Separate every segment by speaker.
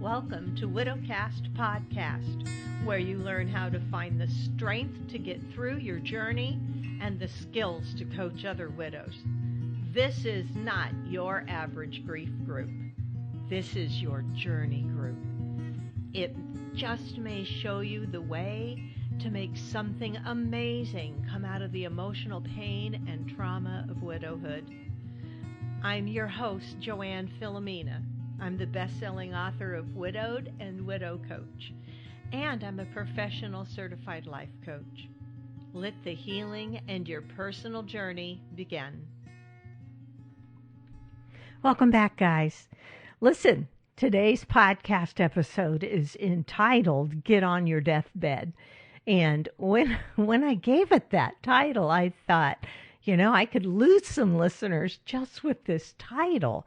Speaker 1: Welcome to Widowcast Podcast, where you learn how to find the strength to get through your journey and the skills to coach other widows. This is not your average grief group. This is your journey group. It just may show you the way to make something amazing come out of the emotional pain and trauma of widowhood. I'm your host, Joanne Filomena. I'm the best-selling author of Widowed and Widow Coach, and I'm a professional certified life coach. Let the healing and your personal journey begin. Welcome back, guys. Listen, today's podcast episode is entitled Get on Your Deathbed. And when I gave it that title, I thought, I could lose some listeners just with this title,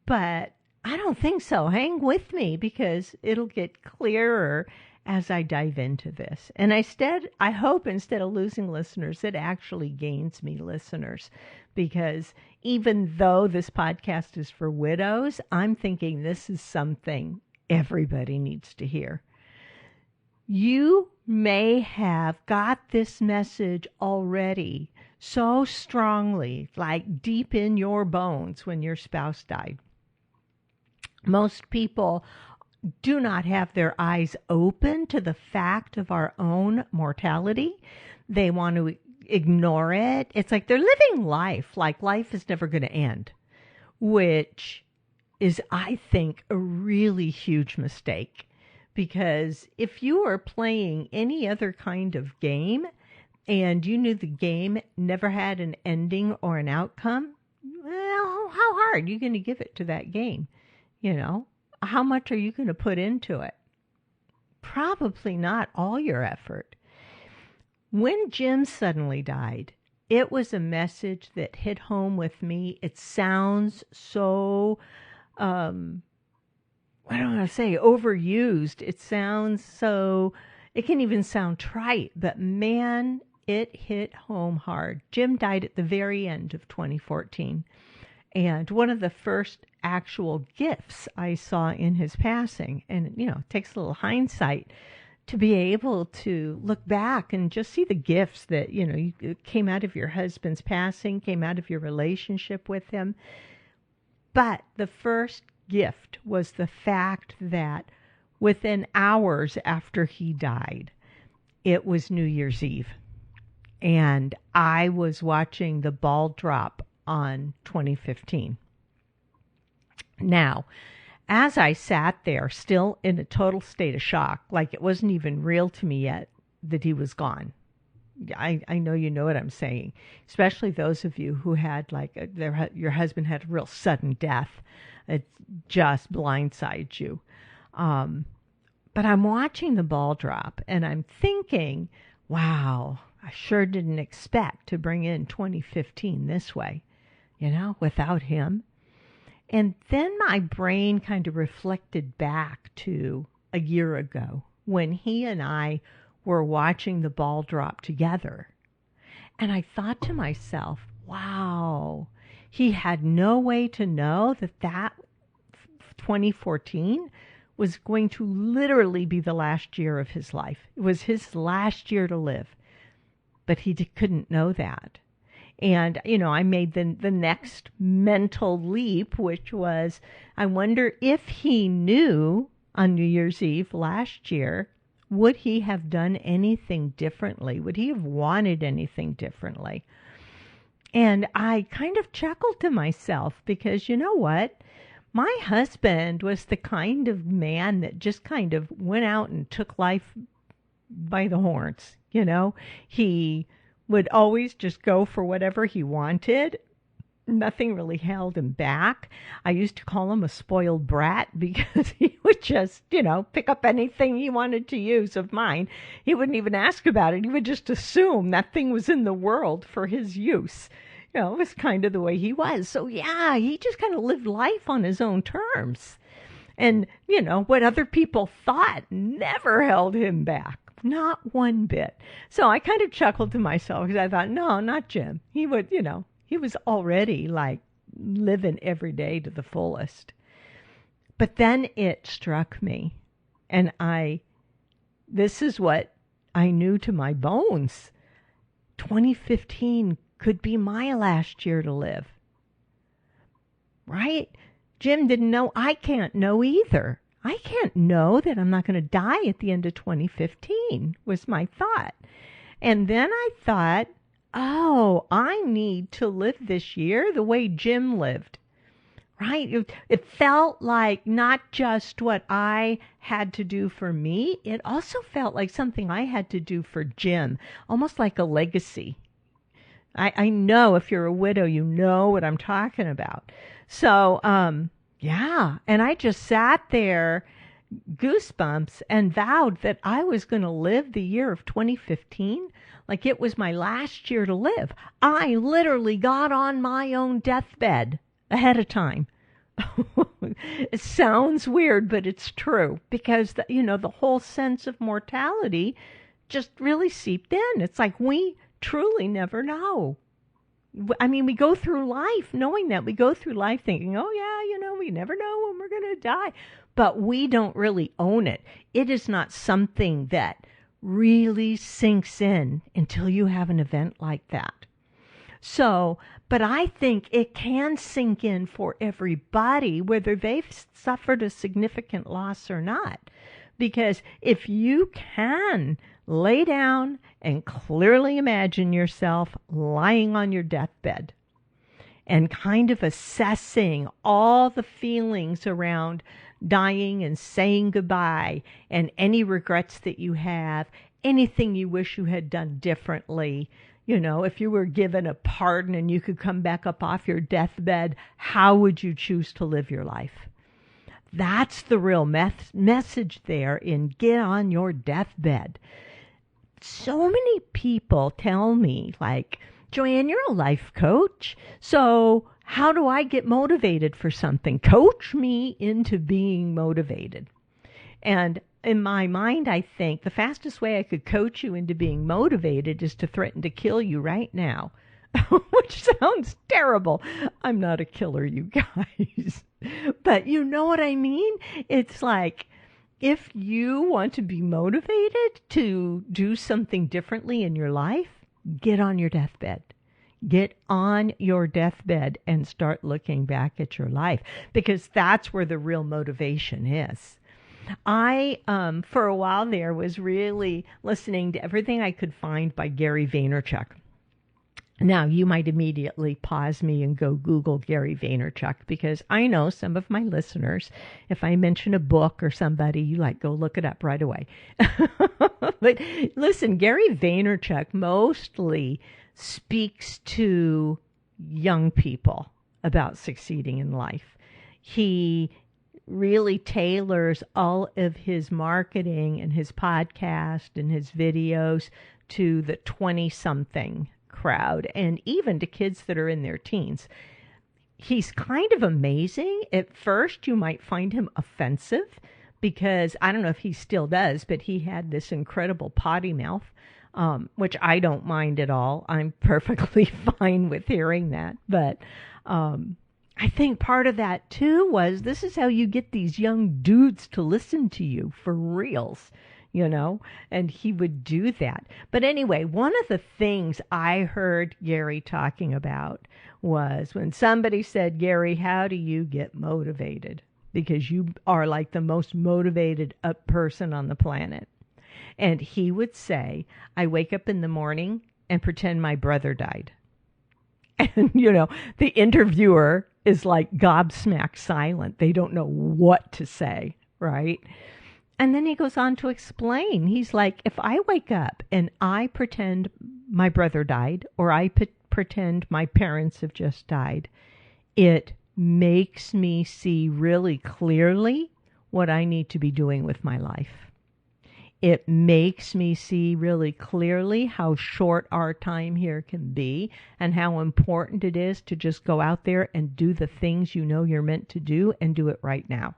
Speaker 1: but I don't think so. Hang with me because it'll get clearer as I dive into this. And I hope instead of losing listeners, it actually gains me listeners, because even though this podcast is for widows, I'm thinking this is something everybody needs to hear. You may have got this message already so strongly, like deep in your bones when your spouse died. Most people do not have their eyes open to the fact of our own mortality. They want to ignore it. It's like they're living life like life is never going to end, which is, I think, a really huge mistake. Because if you are playing any other kind of game and you knew the game never had an ending or an outcome, well, how hard are you going to give it to that game? How much are you going to put into it? Probably not all your effort. When Jim suddenly died, it was a message that hit home with me. It sounds so, I don't want to say overused. It sounds so, it can even sound trite, but man, it hit home hard. Jim died at the very end of 2014. And one of the first actual gifts I saw in his passing, and it takes a little hindsight to be able to look back and just see the gifts that, came out of your husband's passing, came out of your relationship with him. But the first gift was the fact that within hours after he died, it was New Year's Eve. And I was watching the ball drop on 2015. Now, as I sat there still in a total state of shock, like it wasn't even real to me yet that he was gone. I know you know what I'm saying, especially those of you who had your husband had a real sudden death. It just blindsides you. But I'm watching the ball drop and I'm thinking, wow, I sure didn't expect to bring in 2015 this way. Without him. And then my brain kind of reflected back to a year ago when he and I were watching the ball drop together. And I thought to myself, wow, he had no way to know that 2014 was going to literally be the last year of his life. It was his last year to live. But he couldn't know that. And, I made the next mental leap, which was, I wonder if he knew on New Year's Eve last year, would he have done anything differently? Would he have wanted anything differently? And I kind of chuckled to myself because, you know what? My husband was the kind of man that just kind of went out and took life by the horns. He would always just go for whatever he wanted. Nothing really held him back. I used to call him a spoiled brat because he would just, pick up anything he wanted to use of mine. He wouldn't even ask about it. He would just assume that thing was in the world for his use. It was kind of the way he was. So yeah, he just kind of lived life on his own terms. And, what other people thought never held him back. Not one bit. So I kind of chuckled to myself because I thought, no, not Jim. He would, he was already like living every day to the fullest. But then it struck me, and this is what I knew to my bones. 2015 could be my last year to live. Right? Jim didn't know. I can't know either. I can't know that I'm not going to die at the end of 2015, was my thought. And then I thought, oh, I need to live this year the way Jim lived. Right? It felt like not just what I had to do for me, it also felt like something I had to do for Jim, almost like a legacy. I know if you're a widow, you know what I'm talking about. So, yeah, and I just sat there, goosebumps, and vowed that I was going to live the year of 2015 like it was my last year to live. I literally got on my own deathbed ahead of time. It sounds weird, but it's true, because the whole sense of mortality just really seeped in. It's like we truly never know. I mean, we go through life knowing that. We go through life thinking, oh yeah, we never know when we're going to die. But we don't really own it. It is not something that really sinks in until you have an event like that. So, but I think it can sink in for everybody, whether they've suffered a significant loss or not. Because if you can lay down and clearly imagine yourself lying on your deathbed and kind of assessing all the feelings around dying and saying goodbye and any regrets that you have, anything you wish you had done differently. If you were given a pardon and you could come back up off your deathbed, how would you choose to live your life? That's the real message there in Get on Your Deathbed. So many people tell me, like, Joanne, you're a life coach, so how do I get motivated for something? Coach me into being motivated. And in my mind, I think the fastest way I could coach you into being motivated is to threaten to kill you right now, which sounds terrible. I'm not a killer, you guys. But you know what I mean? It's like, if you want to be motivated to do something differently in your life, get on your deathbed. Get on your deathbed and start looking back at your life, because that's where the real motivation is. I, for a while there, was really listening to everything I could find by Gary Vaynerchuk. Now, you might immediately pause me and go Google Gary Vaynerchuk, because I know some of my listeners, if I mention a book or somebody, you go look it up right away. But listen, Gary Vaynerchuk mostly speaks to young people about succeeding in life. He really tailors all of his marketing and his podcast and his videos to the 20-something crowd, and even to kids that are in their teens. He's kind of amazing. At first, you might find him offensive, because I don't know if he still does, but he had this incredible potty mouth, which I don't mind at all. I'm perfectly fine with hearing that. But I think part of that, too, was this is how you get these young dudes to listen to you for reals, and he would do that. But anyway, one of the things I heard Gary talking about was when somebody said, Gary, how do you get motivated? Because you are like the most motivated up person on the planet. And he would say, I wake up in the morning and pretend my brother died. And, the interviewer is like gobsmacked silent. They don't know what to say, right? And then he goes on to explain. He's like, if I wake up and I pretend my brother died, or I pretend my parents have just died, it makes me see really clearly what I need to be doing with my life. It makes me see really clearly how short our time here can be, and how important it is to just go out there and do the things you're meant to do, and do it right now.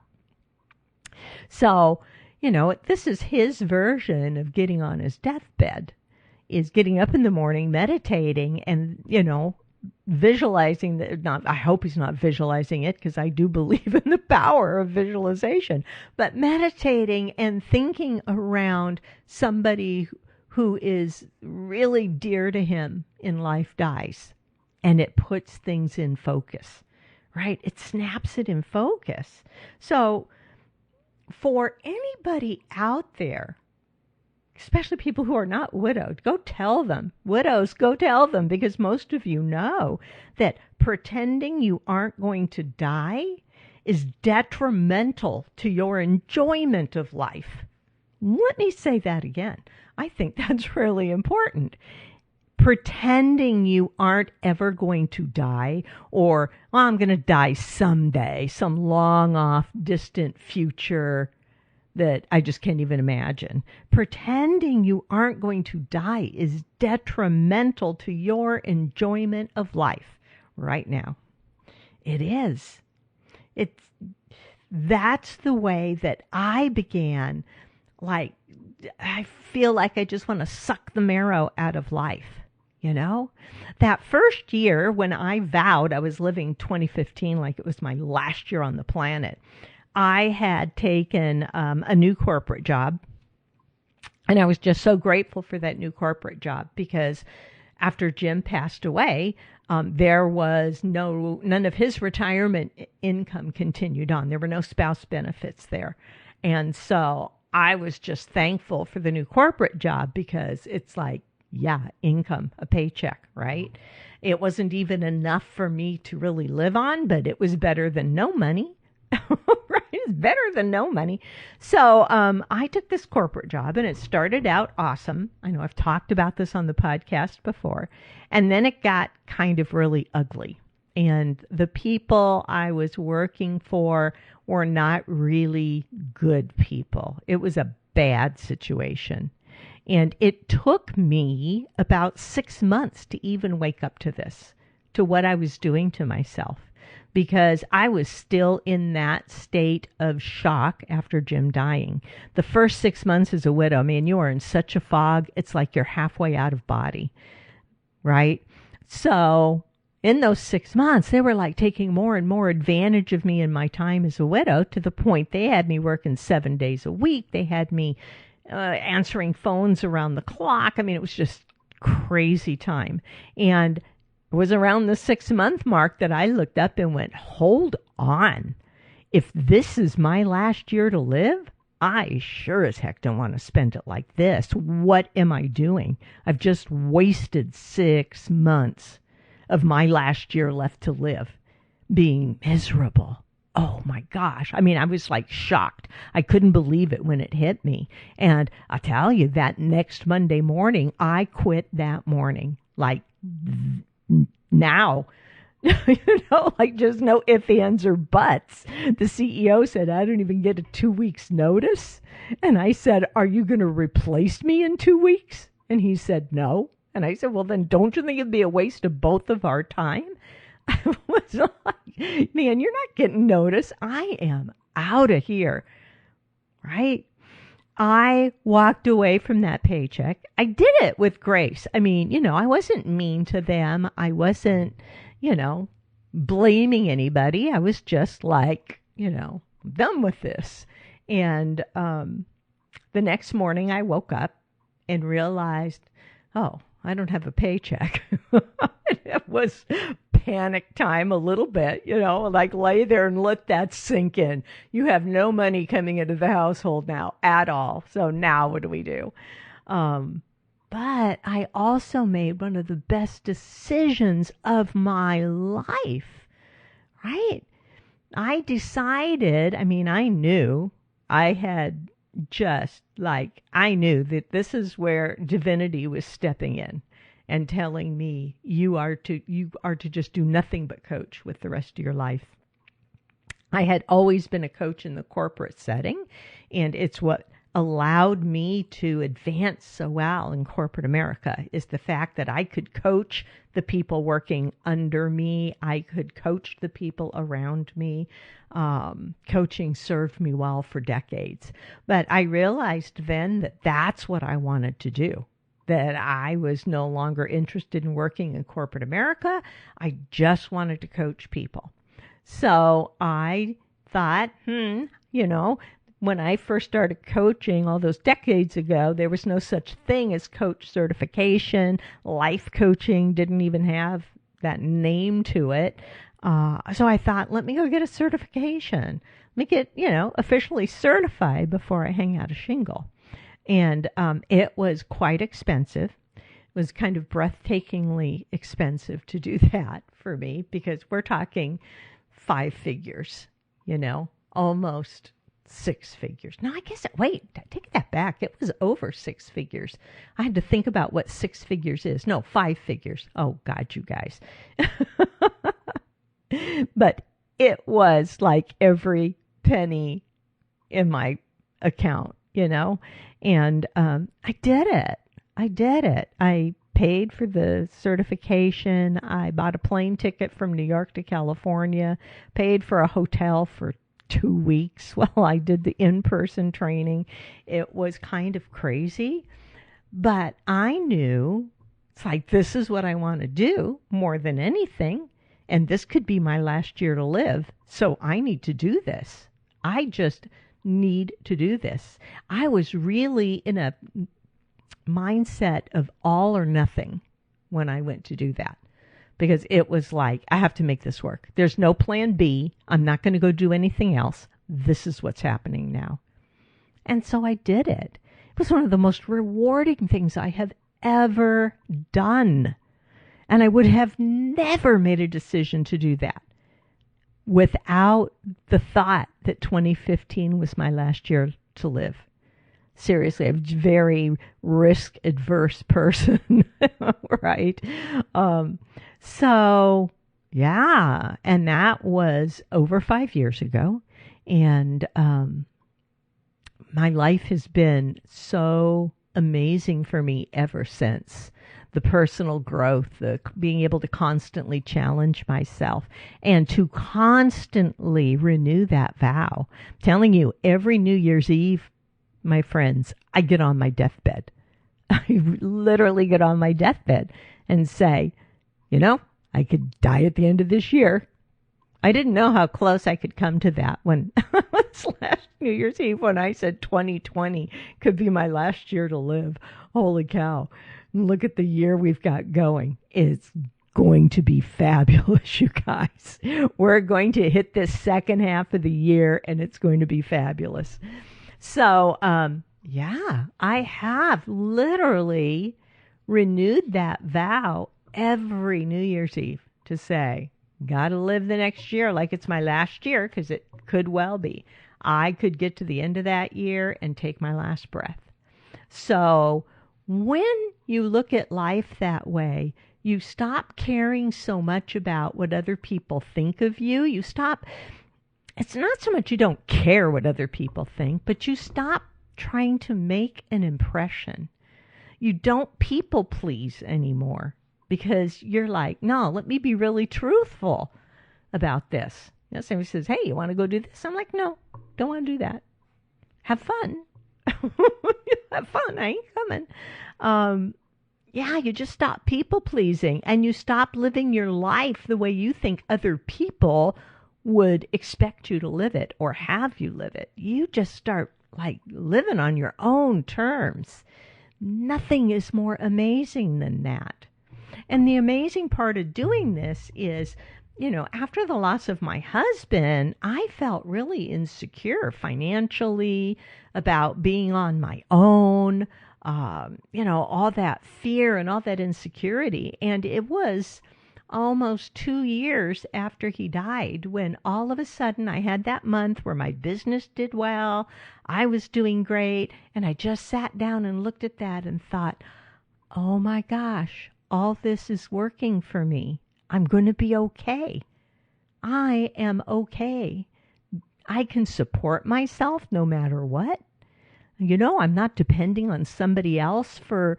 Speaker 1: So, this is his version of getting on his deathbed, is getting up in the morning, meditating, and, visualizing that. Not, I hope he's not visualizing it, because I do believe in the power of visualization. But meditating and thinking around somebody who is really dear to him in life dies, and it puts things in focus, right? It snaps it in focus. So for anybody out there, especially people who are not widowed, go tell them. Widows, go tell them, because most of you know that pretending you aren't going to die is detrimental to your enjoyment of life. Let me say that again. I think that's really important. Pretending you aren't ever going to die, or, well, I'm going to die someday, some long off, distant future that I just can't even imagine. Pretending you aren't going to die is detrimental to your enjoyment of life right now. It is. That's the way that I began. Like, I feel like I just want to suck the marrow out of life. You know, that first year when I vowed, I was living 2015 like it was my last year on the planet. I had taken a new corporate job, and I was just so grateful for that new corporate job, because after Jim passed away, there was none of his retirement income continued on. There were no spouse benefits there. And so I was just thankful for the new corporate job, because it's like, yeah, income, a paycheck, right? It wasn't even enough for me to really live on, but it was better than no money. Right? It's better than no money. So I took this corporate job, and it started out awesome. I know I've talked about this on the podcast before. And then it got kind of really ugly. And the people I was working for were not really good people. It was a bad situation. And it took me about 6 months to even wake up to this, to what I was doing to myself, because I was still in that state of shock after Jim dying. The first 6 months as a widow, I mean, you are in such a fog, it's like you're halfway out of body, right? So in those 6 months, they were like taking more and more advantage of me and my time as a widow, to the point they had me working 7 days a week. They had me answering phones around the clock. I mean, it was just crazy time. And it was around the 6-month mark that I looked up and went, hold on. If this is my last year to live, I sure as heck don't want to spend it like this. What am I doing? I've just wasted 6 months of my last year left to live being miserable. Oh my gosh. I mean, I was like shocked. I couldn't believe it when it hit me. And I tell you, that next Monday morning, I quit that morning. Like now, like just no ifs, ands, or buts. The CEO said, I don't even get a 2 weeks notice. And I said, are you going to replace me in 2 weeks? And he said, no. And I said, well, then don't you think it'd be a waste of both of our time? I was like, man, you're not getting notice. I am out of here, right? I walked away from that paycheck. I did it with grace. I mean, I wasn't mean to them. I wasn't, blaming anybody. I was just like, done with this. And the next morning I woke up and realized, oh, I don't have a paycheck. It was panic time a little bit, like lay there and let that sink in. You have no money coming into the household now at all. So now what do we do? But I also made one of the best decisions of my life, right? I decided, I knew I had I knew that this is where divinity was stepping in and telling me, you are to just do nothing but coach with the rest of your life. I had always been a coach in the corporate setting, and it's what allowed me to advance so well in corporate America, is the fact that I could coach the people working under me. I could coach the people around me. Coaching served me well for decades. But I realized then that that's what I wanted to do. that I was no longer interested in working in corporate America. I just wanted to coach people. So I thought, when I first started coaching all those decades ago, there was no such thing as coach certification. Life coaching didn't even have that name to it. So I thought, let me go get a certification. Let me get, officially certified before I hang out a shingle. And it was quite expensive. It was kind of breathtakingly expensive to do that for me, because we're talking 5 figures, almost 6 figures. No, I guess, take that back. It was over 6 figures. I had to think about what 6 figures is. No, 5 figures. Oh, God, you guys. But it was like every penny in my account, and I did it. I paid for the certification. I bought a plane ticket from New York to California, paid for a hotel for 2 weeks while I did the in-person training. It was kind of crazy, but I knew it's like, this is what I want to do more than anything. And this could be my last year to live. So I need to do this. I just need to do this. I was really in a mindset of all or nothing when I went to do that, because it was like, I have to make this work. There's no plan B. I'm not going to go do anything else. This is what's happening now. And so I did it. It was one of the most rewarding things I have ever done. And I would have never made a decision to do that without the thought that 2015 was my last year to live. Seriously, I'm a very risk-adverse person, right? So, yeah, and that was over 5 years ago. And my life has been so amazing for me ever since. The personal growth, the being able to constantly challenge myself and to constantly renew that vow. I'm telling you, every New Year's Eve, my friends, I get on my deathbed. I literally get on my deathbed and say, I could die at the end of this year. I didn't know how close I could come to that when this last New Year's Eve, when I said 2020 could be my last year to live. Holy cow. Look at the year we've got going. It's going to be fabulous, you guys. We're going to hit this second half of the year, and it's going to be fabulous. So, I have literally renewed that vow every New Year's Eve to say, gotta live the next year like it's my last year, because it could well be. I could get to the end of that year and take my last breath. So when you look at life that way, you stop caring so much about what other people think of you. It's not so much you don't care what other people think, but you stop trying to make an impression. You don't people please anymore, because you're like, no, let me be really truthful about this. Somebody says, hey, you want to go do this? I'm like, no, don't want to do that. Have fun. Have fun. I ain't coming. You just stop people pleasing, and you stop living your life the way you think other people would expect you to live it or have you live it. You just start living on your own terms. Nothing is more amazing than that. And the amazing part of doing this is, after the loss of my husband, I felt really insecure financially about being on my own, all that fear and all that insecurity. And it was almost 2 years after he died when all of a sudden I had that month where my business did well, I was doing great, and I just sat down and looked at that and thought, oh my gosh, all this is working for me. I'm going to be okay. I am okay. I can support myself no matter what. I'm not depending on somebody else for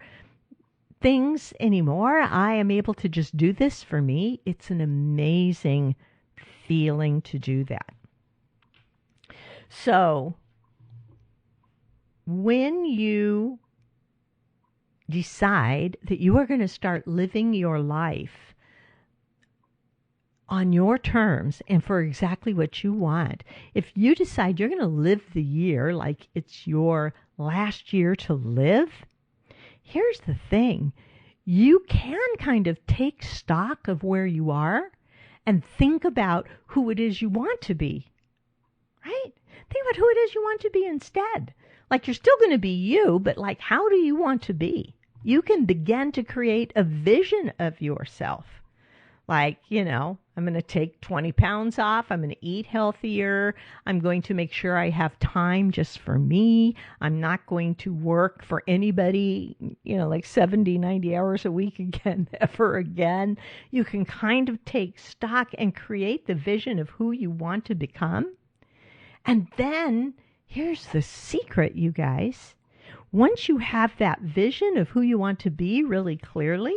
Speaker 1: things anymore. I am able to just do this for me. It's an amazing feeling to do that. So when you decide that you are going to start living your life on your terms and for exactly what you want, if you decide you're going to live the year like it's your last year to live, here's the thing. You can kind of take stock of where you are and think about who it is you want to be, right? Think about who it is you want to be instead. Like, you're still going to be you, but like, how do you want to be? You can begin to create a vision of yourself. Like, I'm going to take 20 pounds off. I'm going to eat healthier. I'm going to make sure I have time just for me. I'm not going to work for anybody, like 70, 90 hours a week again, ever again. You can kind of take stock and create the vision of who you want to become. And then here's the secret, you guys. Once you have that vision of who you want to be really clearly,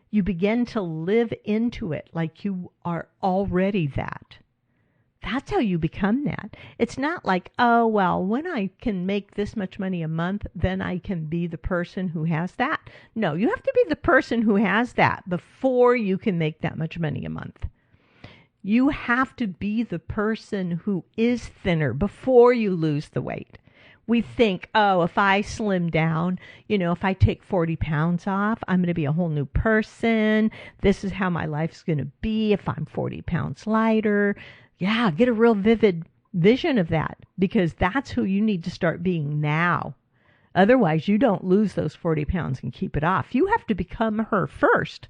Speaker 1: you begin to live into it like you are already that. That's how you become that. It's not like, oh, well, when I can make this much money a month, then I can be the person who has that. No, you have to be the person who has that before you can make that much money a month. You have to be the person who is thinner before you lose the weight. We think, oh, if I slim down, if I take 40 pounds off, I'm going to be a whole new person. This is how my life's going to be if I'm 40 pounds lighter. Yeah, get a real vivid vision of that, because that's who you need to start being now. Otherwise, you don't lose those 40 pounds and keep it off. You have to become her first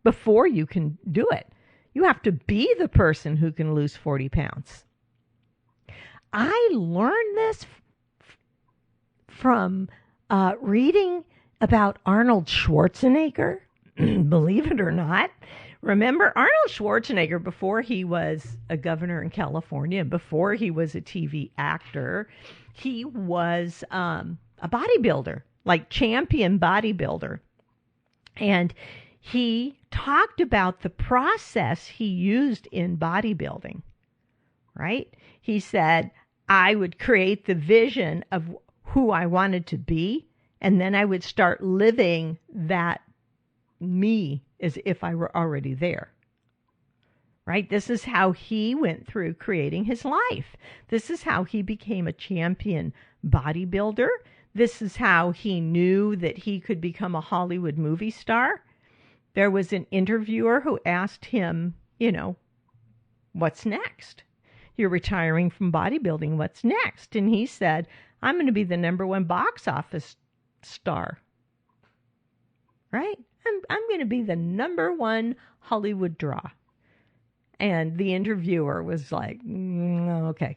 Speaker 1: before you can do it. You have to be the person who can lose 40 pounds. I learned this from reading about Arnold Schwarzenegger, believe it or not. Remember Arnold Schwarzenegger, before he was a governor in California, before he was a TV actor, he was a bodybuilder, like champion bodybuilder. And he talked about the process he used in bodybuilding, right? He said, I would create the vision of who I wanted to be, and then I would start living that me as if I were already there. Right? This is how he went through creating his life. This is how he became a champion bodybuilder. This is how he knew that he could become a Hollywood movie star. There was an interviewer who asked him, what's next? You're retiring from bodybuilding. What's next? And he said, I'm going to be the #1 box office star. Right? I'm going to be the #1 Hollywood draw. And the interviewer was like, okay.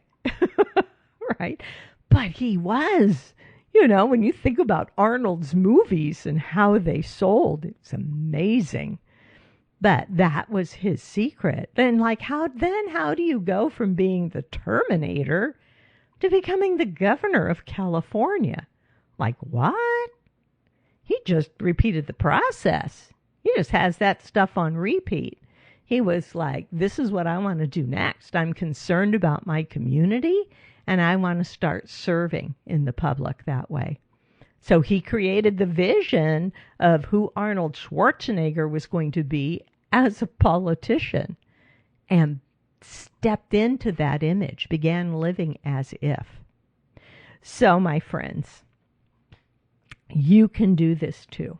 Speaker 1: Right? But he was. When you think about Arnold's movies and how they sold, it's amazing. But that was his secret. And how do you go from being the Terminator to becoming the governor of California? Like, what? He just repeated the process. He just has that stuff on repeat. He was like, this is what I want to do next. I'm concerned about my community, and I want to start serving in the public that way. So he created the vision of who Arnold Schwarzenegger was going to be as a politician and stepped into that image, began living as if. So, my friends, you can do this too.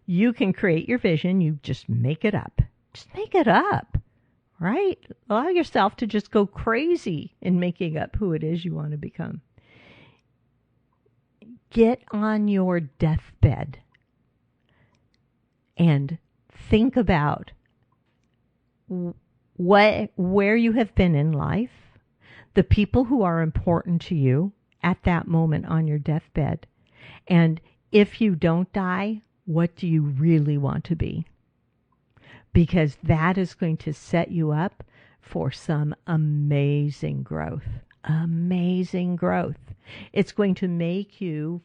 Speaker 1: You can create your vision. You just make it up. Just make it up, right? Allow yourself to just go crazy in making up who it is you want to become. Get on your deathbed and think about where you have been in life, the people who are important to you at that moment on your deathbed, and if you don't die, what do you really want to be? Because that is going to set you up for some amazing growth. Amazing growth. It's going to make you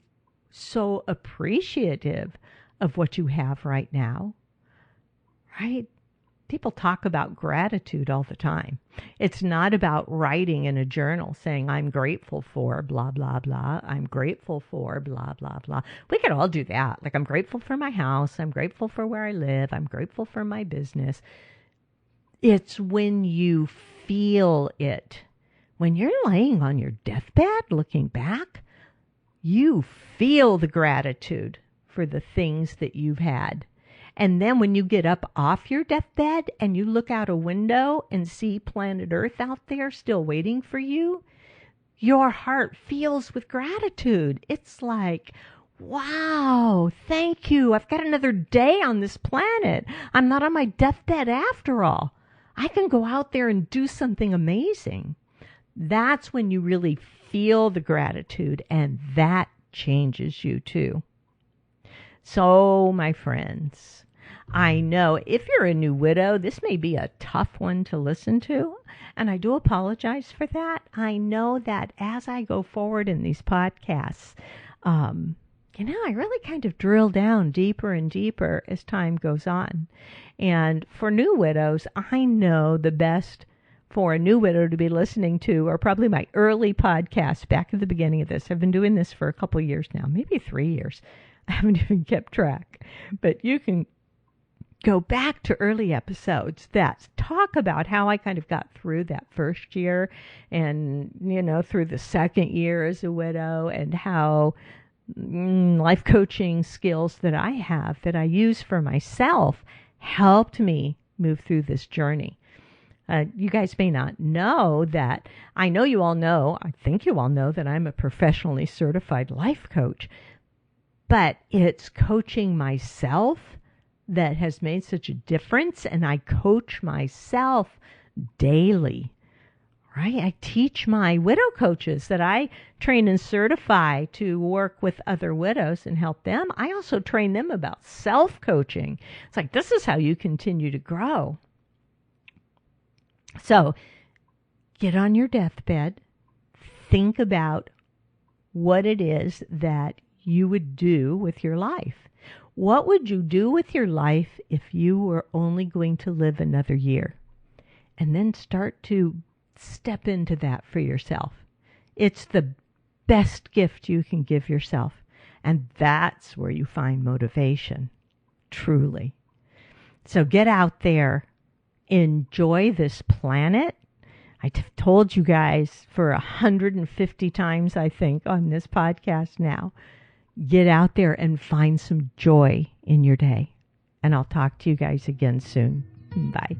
Speaker 1: so appreciative of what you have right now. Right? people talk about gratitude all the time. It's not about writing in a journal saying, I'm grateful for blah, blah, blah. I'm grateful for blah, blah, blah. We could all do that. Like, I'm grateful for my house. I'm grateful for where I live. I'm grateful for my business. It's when you feel it. When you're laying on your deathbed looking back, you feel the gratitude for the things that you've had. And then when you get up off your deathbed and you look out a window and see planet Earth out there still waiting for you, your heart feels with gratitude. It's like, wow, thank you. I've got another day on this planet. I'm not on my deathbed after all. I can go out there and do something amazing. That's when you really feel the gratitude, and that changes you too. So, my friends, I know if you're a new widow, this may be a tough one to listen to, and I do apologize for that. I know that as I go forward in these podcasts, I really kind of drill down deeper and deeper as time goes on. And for new widows, I know the best for a new widow to be listening to are probably my early podcasts back at the beginning of this. I've been doing this for a couple of years now, maybe 3 years. I haven't even kept track. But you can go back to early episodes that talk about how I kind of got through that first year and, through the second year as a widow, and how life coaching skills that I have that I use for myself helped me move through this journey. You guys may not know that. I think you all know that I'm a professionally certified life coach, but it's coaching myself that has made such a difference, and I coach myself daily. Right? I teach my widow coaches that I train and certify to work with other widows and help them. I also train them about self-coaching. It's like, this is how you continue to grow. So get on your deathbed. Think about what it is that you would do with your life. What would you do with your life if you were only going to live another year? And then start to step into that for yourself. It's the best gift you can give yourself. And that's where you find motivation, truly. So get out there. Enjoy this planet. I've told you guys for 150 times, I think, on this podcast now. Get out there and find some joy in your day. And I'll talk to you guys again soon. Bye.